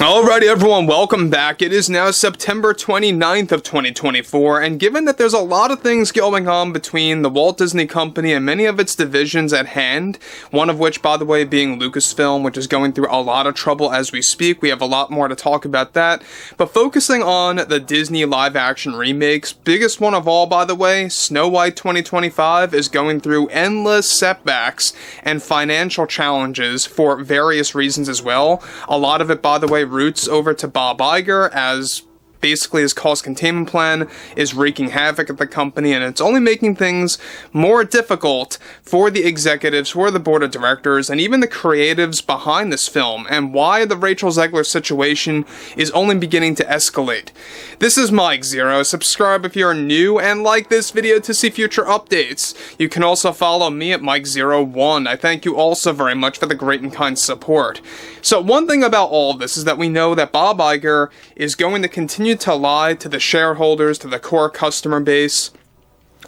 Alrighty everyone, welcome back. It is now September 29th of 2024, and given that there's a lot of things going on between the Walt Disney Company and many of its divisions at hand, one of which, by the way, being Lucasfilm, which is going through a lot of trouble as we speak, we have a lot more to talk about that, but focusing on the Disney live-action remakes, biggest one of all, by the way, Snow White 2025 is going through endless setbacks and financial challenges for various reasons as well. A lot of it, by the way, roots over to Bob Iger, as basically his cost containment plan is wreaking havoc at the company, and it's only making things more difficult for the executives, for the board of directors, and even the creatives behind this film, and why the Rachel Zegler situation is only beginning to escalate. This is Mike Zero. Subscribe if you're new, and like this video to see future updates. You can also follow me at Mike01. I thank you also very much for the great and kind support. So one thing about all of this is that we know that Bob Iger is going to continue to lie to the shareholders, to the core customer base,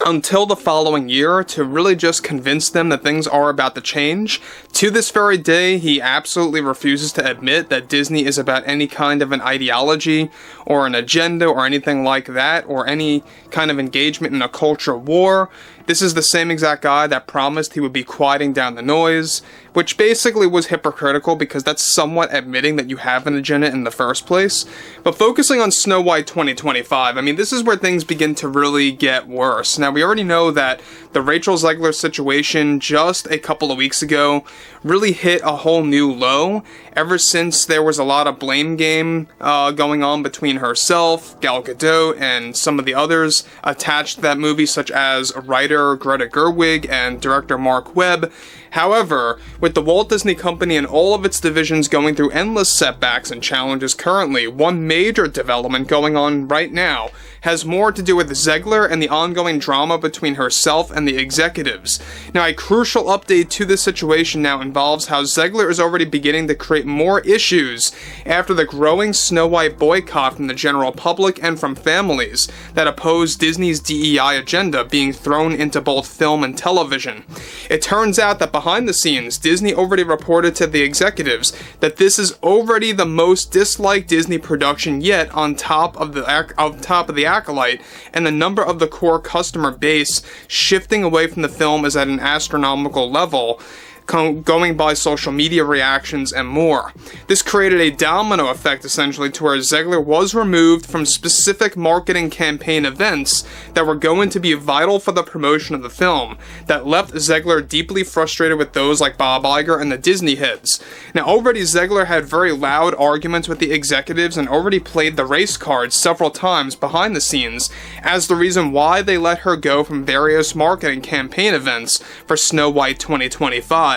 until the following year, to really just convince them that things are about to change. To this very day, he absolutely refuses to admit that Disney is about any kind of an ideology or an agenda or anything like that, or any kind of engagement in a culture war. This is the same exact guy that promised he would be quieting down the noise, which basically was hypocritical because that's somewhat admitting that you have an agenda in the first place. But focusing on Snow White 2025, I mean, this is where things begin to really get worse. Now, we already know that the Rachel Zegler situation just a couple of weeks ago really hit a whole new low, ever since there was a lot of blame game going on between herself, Gal Gadot, and some of the others attached to that movie, such as writer Greta Gerwig and director Mark Webb. However, with the Walt Disney Company and all of its divisions going through endless setbacks and challenges currently, one major development going on right now has more to do with Zegler and the ongoing drama between herself and the executives. Now, a crucial update to this situation now involves how Zegler is already beginning to create more issues after the growing Snow White boycott from the general public and from families that oppose Disney's DEI agenda being thrown into both film and television. It turns out that behind the scenes, Disney already reported to the executives that this is already the most disliked Disney production yet, on top of the Acolyte, and the number of the core customer base shifting away from the film is at an astronomical level, going by social media reactions and more. This created a domino effect, essentially, to where Zegler was removed from specific marketing campaign events that were going to be vital for the promotion of the film, that left Zegler deeply frustrated with those like Bob Iger and the Disney heads. Now, already Zegler had very loud arguments with the executives and already played the race card several times behind the scenes as the reason why they let her go from various marketing campaign events for Snow White 2025.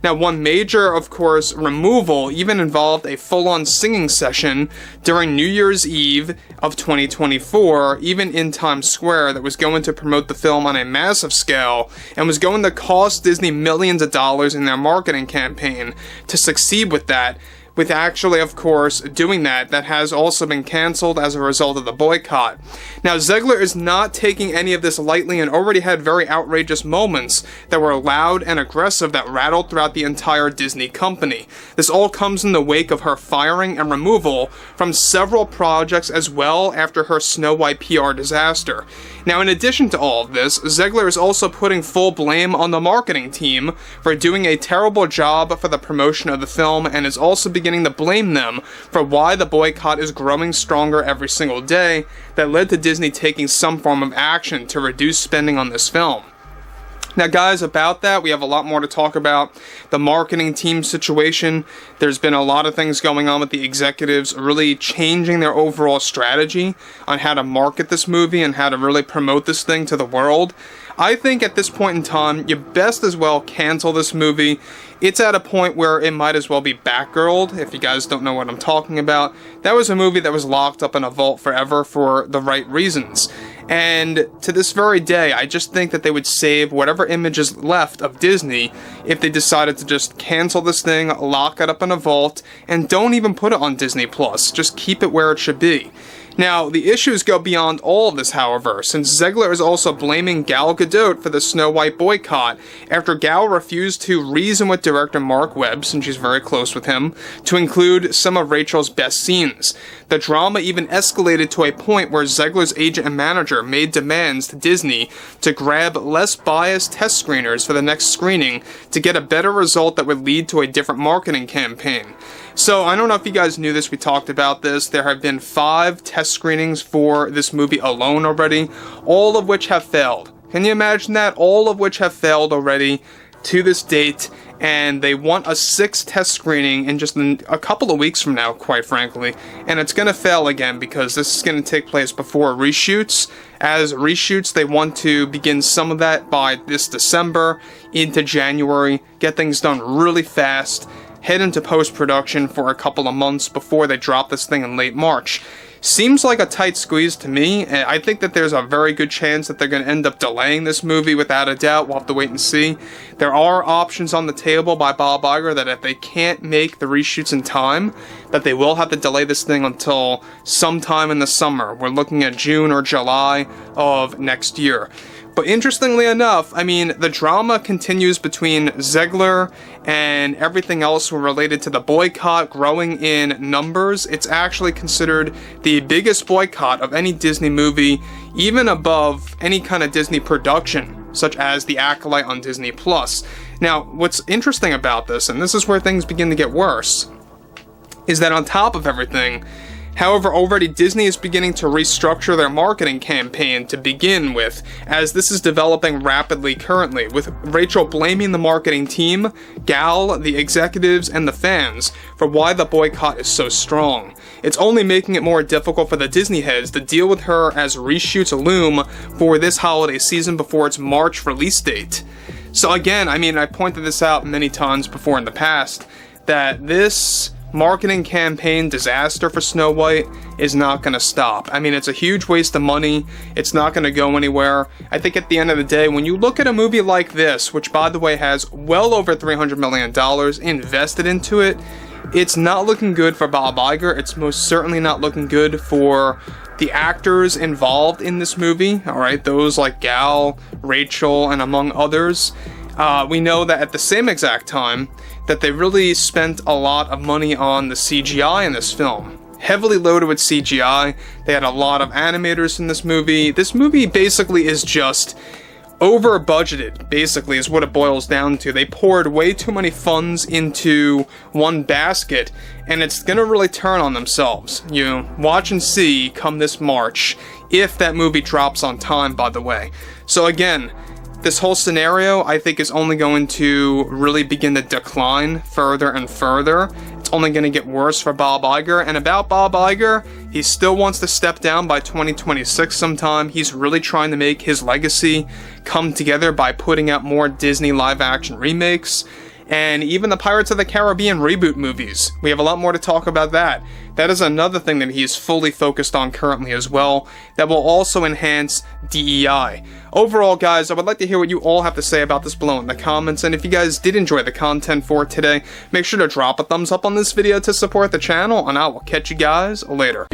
Now, one major, of course, removal even involved a full-on singing session during New Year's Eve of 2024, even in Times Square, that was going to promote the film on a massive scale and was going to cost Disney millions of dollars in their marketing campaign to succeed with that. With actually, of course, doing that has also been cancelled as a result of the boycott. Now, Zegler is not taking any of this lightly and already had very outrageous moments that were loud and aggressive that rattled throughout the entire Disney company. This all comes in the wake of her firing and removal from several projects as well after her Snow White PR disaster. Now, in addition to all of this, Zegler is also putting full blame on the marketing team for doing a terrible job for the promotion of the film, and is also beginning to blame them for why the boycott is growing stronger every single day, that led to Disney taking some form of action to reduce spending on this film. Now, guys, about that, we have a lot more to talk about. The marketing team situation, there's been a lot of things going on with the executives really changing their overall strategy on how to market this movie and how to really promote this thing to the world. I think at this point in time, you best as well cancel this movie. It's at a point where it might as well be Batgirled, if you guys don't know what I'm talking about. That was a movie that was locked up in a vault forever for the right reasons. And to this very day, I just think that they would save whatever image is left of Disney if they decided to just cancel this thing, lock it up in a vault, and don't even put it on Disney+. Just keep it where it should be. Now, the issues go beyond all of this, however, since Zegler is also blaming Gal Gadot for the Snow White boycott after Gal refused to reason with director Mark Webb, since she's very close with him, to include some of Rachel's best scenes. The drama even escalated to a point where Zegler's agent and manager made demands to Disney to grab less biased test screeners for the next screening to get a better result that would lead to a different marketing campaign. So, I don't know if you guys knew this, we talked about this. There have been 5 test screenings for this movie alone already, all of which have failed. Can you imagine that? All of which have failed already to this date, and they want a 6th test screening in just a couple of weeks from now, quite frankly. And it's going to fail again because this is going to take place before reshoots. As reshoots, they want to begin some of that by this December into January, get things done really fast, head into post-production for a couple of months before they drop this thing in late March. Seems like a tight squeeze to me, and I think that there's a very good chance that they're going to end up delaying this movie without a doubt. We'll have to wait and see. There are options on the table by Bob Iger that if they can't make the reshoots in time, that they will have to delay this thing until sometime in the summer. We're looking at June or July of next year. But interestingly enough, I mean, the drama continues between Zegler and everything else related to the boycott growing in numbers. It's actually considered the biggest boycott of any Disney movie, even above any kind of Disney production, such as The Acolyte on Disney+. Now, what's interesting about this, and this is where things begin to get worse, is that on top of everything, however, already Disney is beginning to restructure their marketing campaign to begin with, as this is developing rapidly currently, with Rachel blaming the marketing team, Gal, the executives, and the fans for why the boycott is so strong. It's only making it more difficult for the Disney heads to deal with her as reshoots loom for this holiday season before its March release date. So again, I mean, I pointed this out many times before in the past, that this marketing campaign disaster for Snow White is not going to stop. I mean, it's a huge waste of money. It's not going to go anywhere. I think at the end of the day, when you look at a movie like this, which by the way has well over $300 million invested into it, it's not looking good for Bob Iger. It's most certainly not looking good for the actors involved in this movie. Alright, those like Gal, Rachel, and among others. We know that at the same exact time that they really spent a lot of money on the CGI in this film. Heavily loaded with CGI. They had a lot of animators in this movie. This movie basically is just over budgeted, basically, is what it boils down to. They poured way too many funds into one basket, and it's gonna really turn on themselves. You watch and see come this March, if that movie drops on time, by the way. So again, this whole scenario, I think, is only going to really begin to decline further and further. It's only going to get worse for Bob Iger. And about Bob Iger, he still wants to step down by 2026 sometime. He's really trying to make his legacy come together by putting out more Disney live-action remakes. And even the Pirates of the Caribbean reboot movies. We have a lot more to talk about that. That is another thing that he is fully focused on currently as well, that will also enhance DEI. Overall, guys, I would like to hear what you all have to say about this below in the comments, and if you guys did enjoy the content for today, make sure to drop a thumbs up on this video to support the channel, and I will catch you guys later.